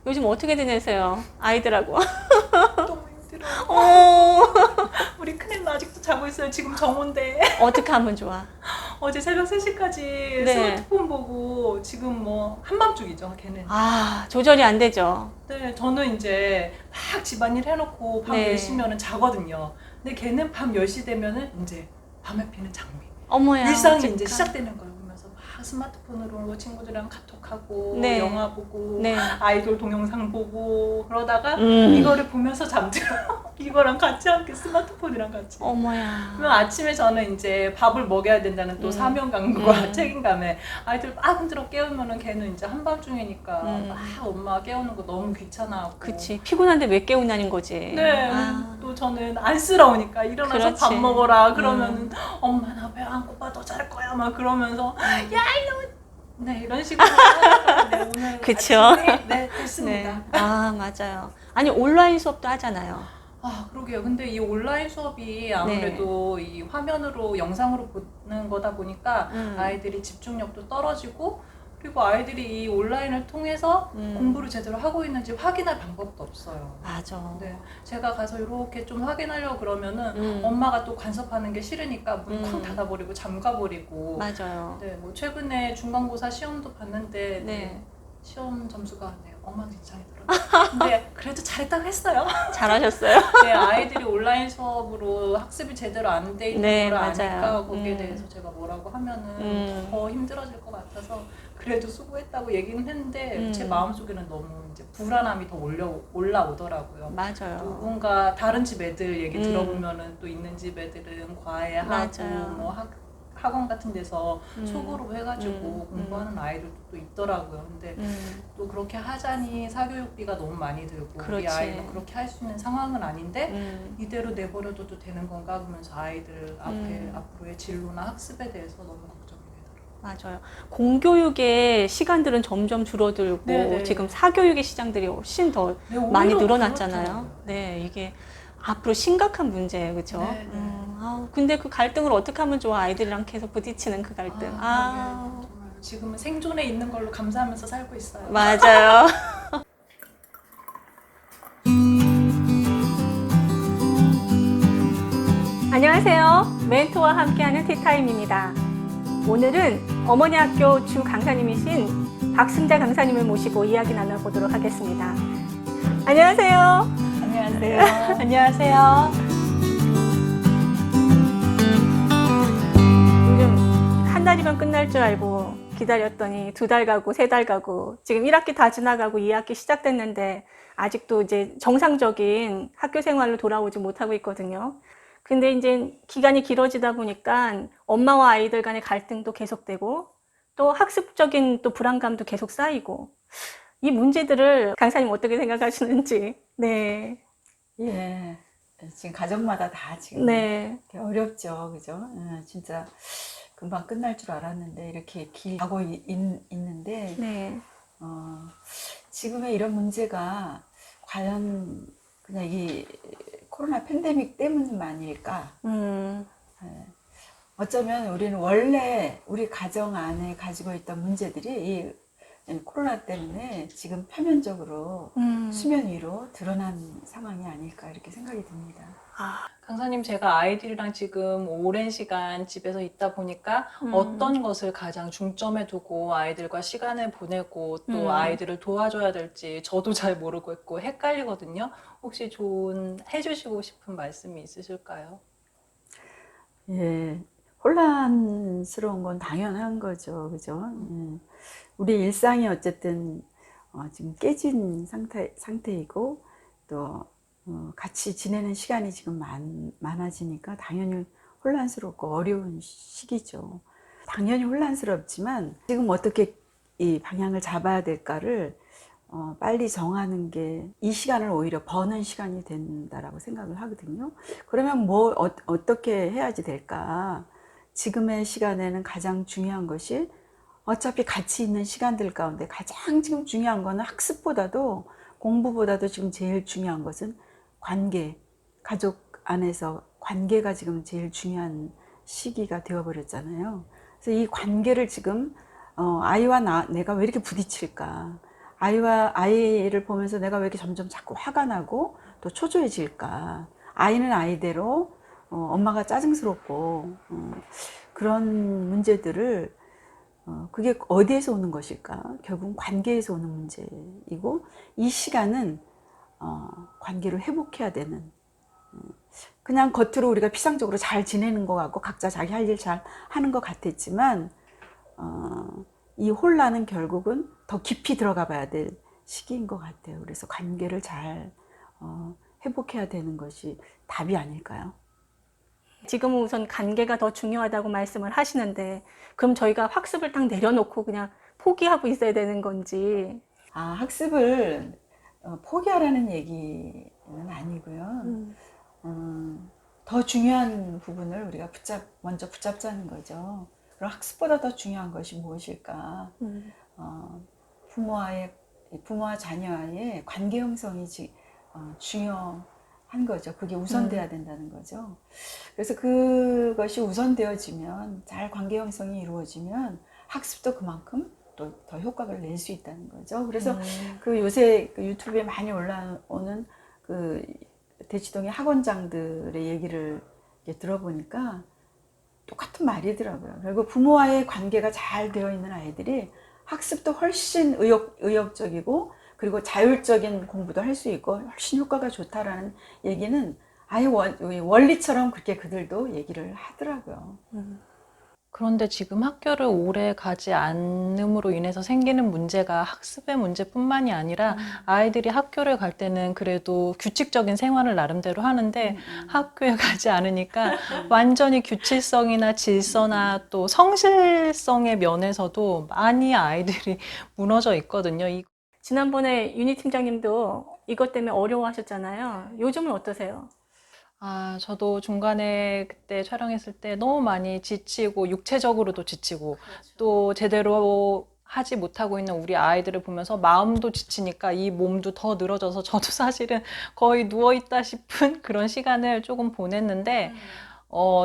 요즘 어떻게 지내세요? 아이들하고. 너무 힘들어. 어, 우리 큰애는 아직도 자고 있어요. 지금 정오인데. 어떻게 하면 좋아? 어제 새벽 3시까지 네. 스마트폰 보고 지금 뭐 한밤중이죠, 걔는. 아, 조절이 안 되죠. 네, 저는 이제 막 집안일 해놓고 밤 네. 10시면은 자거든요. 근데 걔는 밤 10시 되면은 이제 밤에 피는 장미. 어머야. 일상이 어떡하- 이제 시작되는 거예요. 그러면서 막 스마트폰으로 친구들이랑 카톡하고 네. 영화 보고 네. 아이돌 동영상 보고 그러다가 음. 이거를 보면서 잠들어. 이거랑 같이 함께 스마트폰이랑 같이. 어머야. 그러면 아침에 저는 이제 밥을 먹여야 된다는 또 사명감과 책임감에 아이들 막 흔들어 깨우면은 걔는 이제 한밤중이니까 막 엄마 깨우는 거 너무 귀찮아하고. 그치. 피곤한데 왜 깨우냐는 거지. 네, 아, 또 저는 안쓰러우니까 일어나서 그렇지. 밥 먹어라 그러면은 엄마 나 배 안 고파 더 잘 거야 막 그러면서 야 이놈 네 이런 식으로 하다가 네, 오늘 그쵸. 아침에 네 됐습니다. 네. 아, 맞아요. 아니, 온라인 수업도 하잖아요. 아, 그러게요. 근데 이 온라인 수업이 아무래도 이 화면으로 영상으로 보는 거다 보니까 아이들이 집중력도 떨어지고 그리고 아이들이 이 온라인을 통해서 공부를 제대로 하고 있는지 확인할 방법도 없어요. 맞아. 네, 제가 가서 이렇게 좀 확인하려고 그러면은 엄마가 또 간섭하는 게 싫으니까 문 쾅 닫아버리고 잠가버리고. 맞아요. 네, 뭐 최근에 중간고사 시험도 봤는데 네. 시험 점수가 네, 엉망진창이더라고요. 근데 그래도 잘했다고 했어요. 잘하셨어요. 네, 아이들이 온라인 수업으로 학습이 제대로 안 돼 있는 네, 걸 맞아요. 아니까 거기에 대해서 제가 뭐라고 하면은 더 힘들어질 것 같아서 그래도 수고했다고 얘기는 했는데 제 마음속에는 너무 이제 불안함이 더 올라오더라고요. 맞아요. 누군가 다른 집 애들 얘기 들어보면은 또 있는 집 애들은 과외하고 맞아요. 뭐 학원 같은 데서 속으로 해가지고 공부하는 아이들도 또 있더라고요. 근데 또 그렇게 하자니 사교육비가 너무 많이 들고 우리 그렇지. 아이는 그렇게 할 수 있는 상황은 아닌데 이대로 내버려둬도 되는 건가 그러면서 아이들 앞으로의 진로나 학습에 대해서 너무 걱정이 되더라고요. 맞아요. 공교육의 시간들은 점점 줄어들고 네네. 지금 사교육의 시장들이 훨씬 더 네, 오히려 많이 늘어났잖아요. 그렇더라고요. 네, 이게 앞으로 심각한 문제예요, 그렇죠? 네, 네. 근데 그 갈등을 어떻게 하면 좋아? 아이들이랑 계속 부딪히는 그 갈등. 정말 지금은 생존에 있는 걸로 감사하면서 살고 있어요. 맞아요. 안녕하세요. 멘토와 함께하는 티타임입니다. 오늘은 어머니 학교 주 강사님이신 박승자 강사님을 모시고 이야기 나눠보도록 하겠습니다. 안녕하세요. 안녕하세요. 안녕하세요. 요즘 한 달이면 끝날 줄 알고 기다렸더니 2달 가고 3달 가고 지금 1학기 다 지나가고 2학기 시작됐는데 아직도 이제 정상적인 학교 생활로 돌아오지 못하고 있거든요. 근데 이제 기간이 길어지다 보니까 엄마와 아이들 간의 갈등도 계속되고 또 학습적인 또 불안감도 계속 쌓이고 이 문제들을 강사님 어떻게 생각하시는지. 네. 예, 지금 가정마다 다 지금 네. 되게 어렵죠, 그죠? 진짜 금방 끝날 줄 알았는데 이렇게 가고 있는데 네. 지금의 이런 문제가 과연 그냥 이 코로나 팬데믹 때문만일까? 어쩌면 우리는 원래 우리 가정 안에 가지고 있던 문제들이 이 코로나 때문에 지금 표면적으로 수면 위로 드러난 상황이 아닐까 이렇게 생각이 듭니다. 강사님, 제가 아이들이랑 지금 오랜 시간 집에서 있다 보니까 어떤 것을 가장 중점에 두고 아이들과 시간을 보내고 또 아이들을 도와줘야 될지 저도 잘 모르고 있고 헷갈리거든요. 혹시 해주시고 싶은 말씀이 있으실까요? 예, 혼란스러운 건 당연한 거죠, 그죠? 우리 일상이 어쨌든 지금 깨진 상태이고 또 같이 지내는 시간이 지금 많아지니까 당연히 혼란스럽고 어려운 시기죠. 당연히 혼란스럽지만 지금 어떻게 이 방향을 잡아야 될까를 빨리 정하는 게 이 시간을 오히려 버는 시간이 된다라고 생각을 하거든요. 그러면 뭐 어떻게 해야지 될까? 지금의 시간에는 가장 중요한 것이 어차피 같이 있는 시간들 가운데 가장 지금 중요한 거는 학습보다도 공부보다도 지금 제일 중요한 것은 관계, 가족 안에서 관계가 지금 제일 중요한 시기가 되어버렸잖아요. 그래서 이 관계를 지금 아이와 내가 왜 이렇게 부딪힐까? 아이를 보면서 내가 왜 이렇게 점점 자꾸 화가 나고 또 초조해질까? 아이는 아이대로 엄마가 짜증스럽고 그런 문제들을 그게 어디에서 오는 것일까? 결국은 관계에서 오는 문제이고 이 시간은 관계를 회복해야 되는 그냥 겉으로 우리가 피상적으로 잘 지내는 것 같고 각자 자기 할 일 잘 하는 것 같았지만 이 혼란은 결국은 더 깊이 들어가 봐야 될 시기인 것 같아요. 그래서 관계를 잘 회복해야 되는 것이 답이 아닐까요? 지금은 우선 관계가 더 중요하다고 말씀을 하시는데 그럼 저희가 학습을 딱 내려놓고 그냥 포기하고 있어야 되는 건지. 학습을 포기하라는 얘기는 아니고요. 더 중요한 부분을 우리가 먼저 붙잡자는 거죠. 그럼 학습보다 더 중요한 것이 무엇일까? 부모와 자녀와의 관계 형성이 중요한 거죠. 그게 우선돼야 된다는 거죠. 그래서 그것이 우선되어지면, 잘 관계 형성이 이루어지면 학습도 그만큼 또 더 효과를 낼 수 있다는 거죠. 그래서 그 요새 그 유튜브에 많이 올라오는 그 대치동의 학원장들의 얘기를 이렇게 들어보니까 똑같은 말이더라고요. 결국 부모와의 관계가 잘 되어 있는 아이들이 학습도 훨씬 의욕적이고 그리고 자율적인 공부도 할 수 있고 훨씬 효과가 좋다라는 얘기는 아예 원리처럼 그렇게 그들도 얘기를 하더라고요. 그런데 지금 학교를 오래 가지 않음으로 인해서 생기는 문제가 학습의 문제뿐만이 아니라 아이들이 학교를 갈 때는 그래도 규칙적인 생활을 나름대로 하는데 학교에 가지 않으니까 완전히 규칙성이나 질서나 또 성실성의 면에서도 많이 아이들이 무너져 있거든요. 지난번에 윤희 팀장님도 이것 때문에 어려워하셨잖아요. 요즘은 어떠세요? 저도 중간에 그때 촬영했을 때 너무 많이 지치고 육체적으로도 지치고 또 제대로 하지 못하고 있는 우리 아이들을 보면서 마음도 지치니까 이 몸도 더 늘어져서 저도 사실은 거의 누워있다 싶은 그런 시간을 조금 보냈는데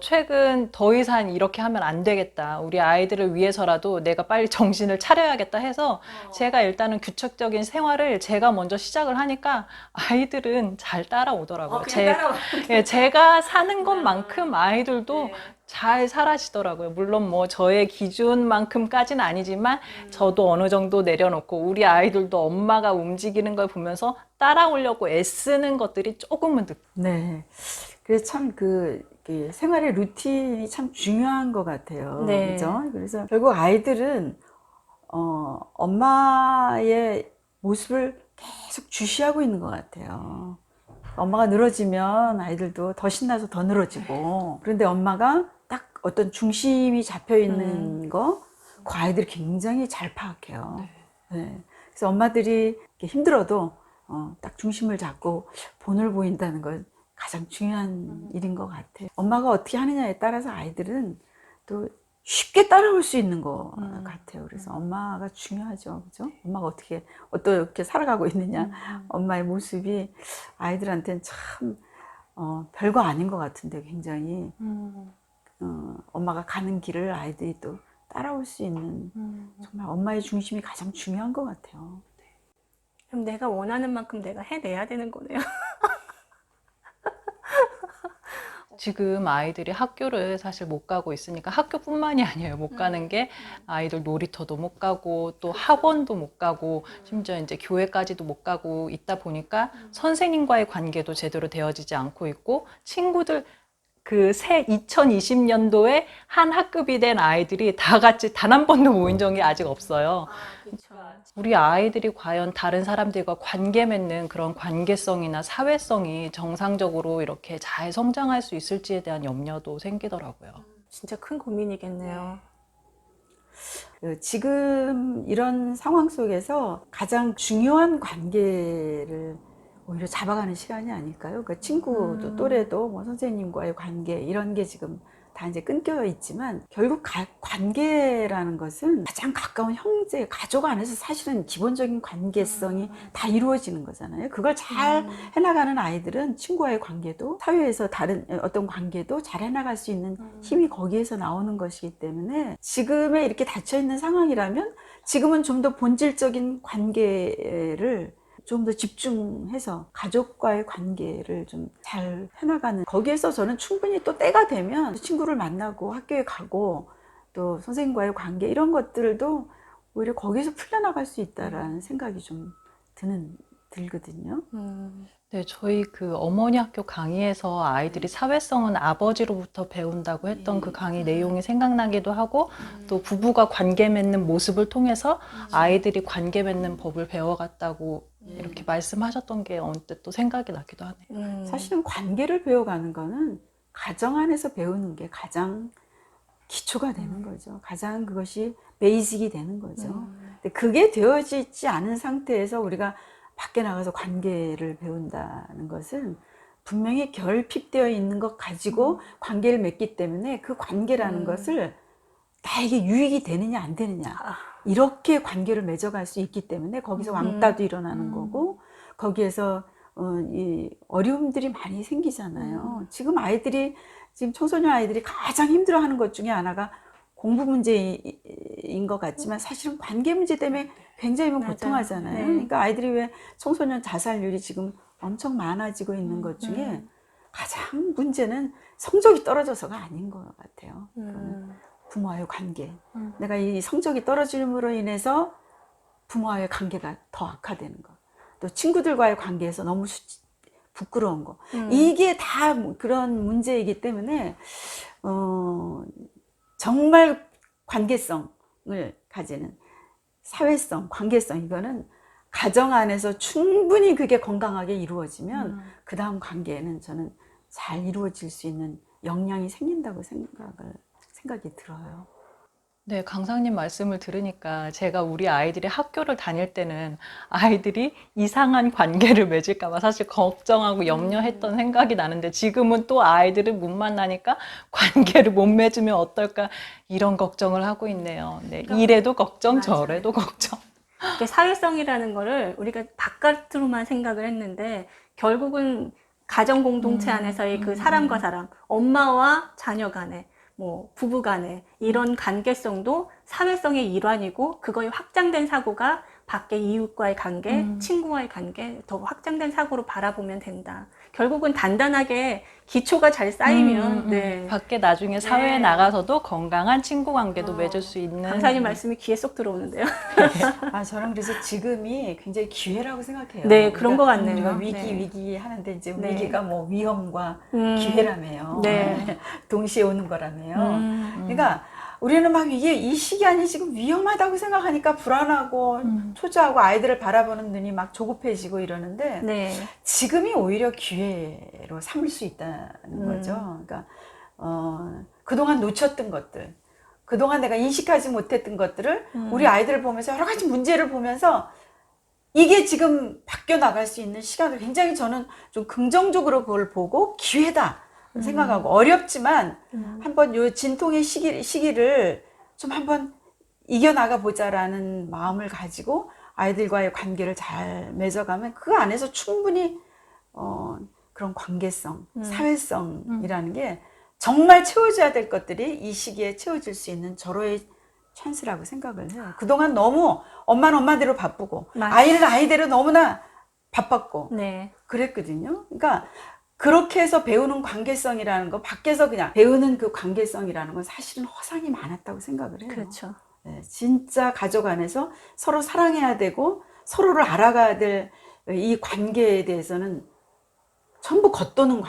최근 더 이상 이렇게 하면 안 되겠다. 우리 아이들을 위해서라도 내가 빨리 정신을 차려야겠다 해서 제가 일단은 규칙적인 생활을 제가 먼저 시작을 하니까 아이들은 잘 따라오더라고요. 제가 사는 것만큼 아이들도 잘 사라지더라고요. 물론 뭐 저의 기준만큼까지는 아니지만 저도 어느 정도 내려놓고 우리 아이들도 엄마가 움직이는 걸 보면서 따라오려고 애쓰는 것들이 조금은 네. 그래서 참 생활의 루틴이 참 중요한 것 같아요. 네. 그죠? 그래서 결국 아이들은, 엄마의 모습을 계속 주시하고 있는 것 같아요. 엄마가 늘어지면 아이들도 더 신나서 더 늘어지고. 그런데 엄마가 딱 어떤 중심이 잡혀 있는 거, 그 아이들이 굉장히 잘 파악해요. 네. 그래서 엄마들이 이렇게 힘들어도, 딱 중심을 잡고 본을 보인다는 건 가장 중요한 일인 것 같아요. 엄마가 어떻게 하느냐에 따라서 아이들은 또 쉽게 따라올 수 있는 것 같아요. 그래서 엄마가 중요하죠. 그죠? 엄마가 어떻게 살아가고 있느냐. 엄마의 모습이 아이들한테는 참, 별거 아닌 것 같은데 굉장히, 엄마가 가는 길을 아이들이 또 따라올 수 있는 정말 엄마의 중심이 가장 중요한 것 같아요. 그럼 내가 원하는 만큼 내가 해내야 되는 거네요. 지금 아이들이 학교를 사실 못 가고 있으니까 학교뿐만이 아니에요. 못 가는 게 아이들 놀이터도 못 가고 또 학원도 못 가고 심지어 이제 교회까지도 못 가고 있다 보니까 선생님과의 관계도 제대로 되어지지 않고 있고 친구들 그 새 2020년도에 한 학급이 된 아이들이 다 같이 단 한 번도 모인 적이 아직 없어요. 우리 아이들이 과연 다른 사람들과 관계 맺는 그런 관계성이나 사회성이 정상적으로 이렇게 잘 성장할 수 있을지에 대한 염려도 생기더라고요. 진짜 큰 고민이겠네요. 지금 이런 상황 속에서 가장 중요한 관계를 오히려 잡아가는 시간이 아닐까요? 그 친구도 또래도 뭐 선생님과의 관계 이런 게 지금 다 이제 끊겨 있지만 결국 관계라는 것은 가장 가까운 형제, 가족 안에서 사실은 기본적인 관계성이 다 이루어지는 거잖아요. 그걸 잘 해나가는 아이들은 친구와의 관계도 사회에서 다른 어떤 관계도 잘 해나갈 수 있는 힘이 거기에서 나오는 것이기 때문에 지금의 이렇게 닫혀 있는 상황이라면 지금은 좀 더 본질적인 관계를 좀 더 집중해서 가족과의 관계를 좀 잘 해나가는, 거기에서 저는 충분히 또 때가 되면 친구를 만나고 학교에 가고 또 선생님과의 관계 이런 것들도 오히려 거기서 풀려나갈 수 있다라는 생각이 좀 들거든요. 네, 저희 그 어머니 학교 강의에서 아이들이 사회성은 아버지로부터 배운다고 했던 그 강의 내용이 생각나기도 하고 또 부부가 관계 맺는 모습을 통해서 아이들이 관계 맺는 법을 배워갔다고 이렇게 말씀하셨던 게 언뜻 또 생각이 나기도 하네요. 사실은 관계를 배워가는 거는 가정 안에서 배우는 게 가장 기초가 되는 거죠. 가장 그것이 베이직이 되는 거죠. 근데 그게 되어지지 않은 상태에서 우리가 밖에 나가서 관계를 배운다는 것은 분명히 결핍되어 있는 것 가지고 관계를 맺기 때문에 그 관계라는 것을 나에게 유익이 되느냐 안 되느냐 이렇게 관계를 맺어갈 수 있기 때문에 거기서 왕따도 일어나는 거고 거기에서 이 어려움들이 많이 생기잖아요. 지금 아이들이 지금 청소년 아이들이 가장 힘들어하는 것 중에 하나가 공부 문제인 것 같지만 사실은 관계 문제 때문에 굉장히 고통하잖아요. 네. 그러니까 아이들이 왜 청소년 자살률이 지금 엄청 많아지고 있는 것 중에 가장 문제는 성적이 떨어져서가 아닌 것 같아요. 부모와의 관계. 내가 이 성적이 떨어짐으로 인해서 부모와의 관계가 더 악화되는 것. 또 친구들과의 관계에서 너무 부끄러운 거. 이게 다 그런 문제이기 때문에 정말 관계성을 가지는 사회성, 관계성 이거는 가정 안에서 충분히 그게 건강하게 이루어지면 그 다음 관계에는 저는 잘 이루어질 수 있는 역량이 생긴다고 생각이 들어요. 네, 강사님 말씀을 들으니까 제가 우리 아이들이 학교를 다닐 때는 아이들이 이상한 관계를 맺을까 봐 사실 걱정하고 염려했던 생각이 나는데 지금은 또 아이들을 못 만나니까 관계를 못 맺으면 어떨까 이런 걱정을 하고 있네요. 네, 이래도 걱정, 맞아요. 저래도 걱정. 이게 사회성이라는 거를 우리가 바깥으로만 생각을 했는데 결국은 가정 공동체 안에서의 그 사람과 사람, 엄마와 자녀 간에 뭐 부부 간에 이런 관계성도 사회성의 일환이고 그거에 확장된 사고가 밖에 이웃과의 관계, 친구와의 관계 더 확장된 사고로 바라보면 된다. 결국은 단단하게 기초가 잘 쌓이면 네. 밖에 나중에 사회에 네. 나가서도 건강한 친구 관계도 맺을 수 있는 강사님 말씀이 귀에 쏙 들어오는데요. 저는 그래서 지금이 굉장히 기회라고 생각해요. 네, 그런 것 같네요. 우리가 위기, 네. 위기 하는데 이제 네. 위기가 뭐 위험과 기회라며요. 네. 동시에 오는 거라며요. 그러니까 우리는 막 이게 이 시간이 지금 위험하다고 생각하니까 불안하고 초조하고 아이들을 바라보는 눈이 막 조급해지고 이러는데 네. 지금이 오히려 기회로 삼을 수 있다는 거죠. 그러니까 그동안 놓쳤던 것들, 그동안 내가 인식하지 못했던 것들을 우리 아이들을 보면서 여러 가지 문제를 보면서 이게 지금 바뀌어 나갈 수 있는 시간을 굉장히 저는 좀 긍정적으로 그걸 보고 기회다 생각하고 어렵지만 한번 요 진통의 시기를 좀 한번 이겨나가 보자라는 마음을 가지고 아이들과의 관계를 잘 맺어가면 그 안에서 충분히 그런 관계성, 사회성이라는 게 정말 채워져야 될 것들이 이 시기에 채워질 수 있는 절호의 찬스라고 생각을 해요. 그동안 너무 엄마는 엄마대로 바쁘고 아이는 아이대로 너무나 바빴고 네. 그랬거든요. 그러니까 그렇게 해서 배우는 관계성이라는 거, 밖에서 그냥 배우는 그 관계성이라는 건 사실은 허상이 많았다고 생각을 해요. 그렇죠. 네, 진짜 가족 안에서 서로 사랑해야 되고 서로를 알아가야 될 이 관계에 대해서는 전부 겉도는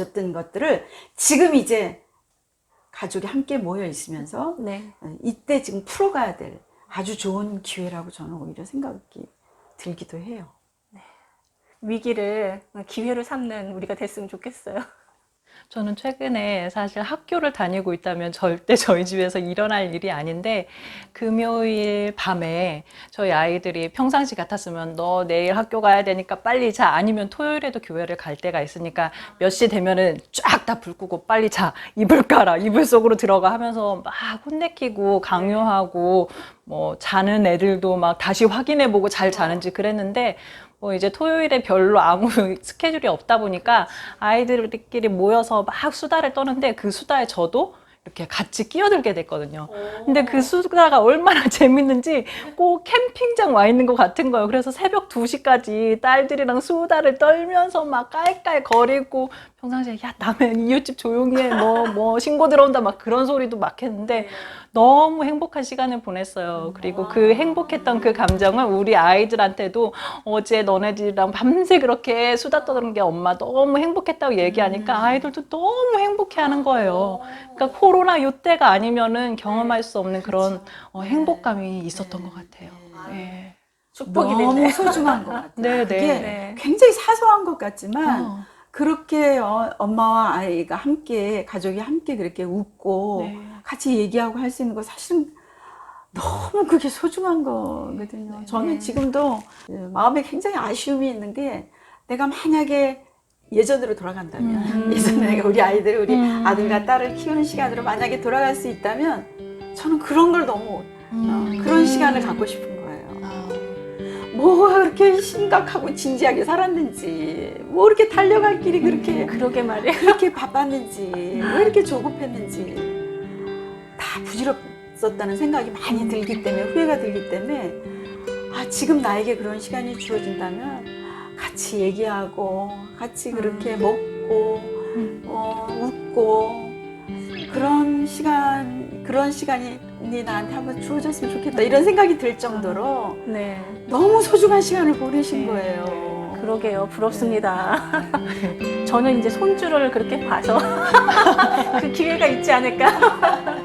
였던 것들을 지금 이제 가족이 함께 모여 있으면서 네. 이때 지금 풀어가야 될 아주 좋은 기회라고 저는 오히려 생각이 들기도 해요. 위기를 기회로 삼는 우리가 됐으면 좋겠어요. 저는 최근에 사실 학교를 다니고 있다면 절대 저희 집에서 일어날 일이 아닌데, 금요일 밤에 저희 아이들이 평상시 같았으면 너 내일 학교 가야 되니까 빨리 자, 아니면 토요일에도 교회를 갈 때가 있으니까 몇 시 되면은 쫙 다 불 끄고 빨리 자, 이불 깔아, 이불 속으로 들어가 하면서 막 혼내키고 강요하고, 뭐 자는 애들도 막 다시 확인해보고 잘 자는지 그랬는데, 뭐 이제 토요일에 별로 아무 스케줄이 없다 보니까 아이들끼리 모여서 막 수다를 떠는데, 그 수다에 저도 이렇게 같이 끼어들게 됐거든요. 근데 그 수다가 얼마나 재밌는지 꼭 캠핑장 와 있는 것 같은 거예요. 그래서 새벽 2시까지 딸들이랑 수다를 떨면서 막 깔깔거리고, 평상시에 야 남의 이웃집 조용히 해, 뭐 신고 들어온다 막 그런 소리도 막 했는데 너무 행복한 시간을 보냈어요. 그리고 그 행복했던 그 감정을 우리 아이들한테도 어제 너네들이랑 밤새 그렇게 수다 떠드는 게 엄마 너무 행복했다고 얘기하니까 아이들도 너무 행복해하는 거예요. 그러니까 코로나 이때가 아니면은 경험할 수 없는 그런 행복감이 있었던 것 같아요. 네. 축복이 너무 됐네. 소중한 것 같아요. 네, 그게 네. 굉장히 사소한 것 같지만 어. 그렇게 엄마와 아이가 함께, 가족이 함께 그렇게 웃고 네. 같이 얘기하고 할 수 있는 거 사실은 너무 그게 소중한 거거든요. 저는 지금도 마음에 굉장히 아쉬움이 있는 게, 내가 만약에 예전으로 돌아간다면, 예전에 내가 우리 아이들, 우리 아들과 딸을 키우는 시간으로 만약에 돌아갈 수 있다면, 저는 그런 걸 너무 그런 시간을 갖고 싶은 거예요. 뭐가 그렇게 심각하고 진지하게 살았는지, 뭐 이렇게 달려갈 길이 그렇게 그러게 말이에요. 그렇게 바빴는지, 왜 이렇게 조급했는지 다 부질없었다는 생각이 많이 들기 때문에, 후회가 들기 때문에, 지금 나에게 그런 시간이 주어진다면 같이 얘기하고 같이 그렇게 먹고 웃고, 그런 시간이 나한테 한번 주어졌으면 좋겠다, 이런 생각이 들 정도로 네. 너무 소중한 시간을 보내신 거예요. 그러게요. 부럽습니다. 저는 이제 손주를 그렇게 봐서 그 기회가 있지 않을까.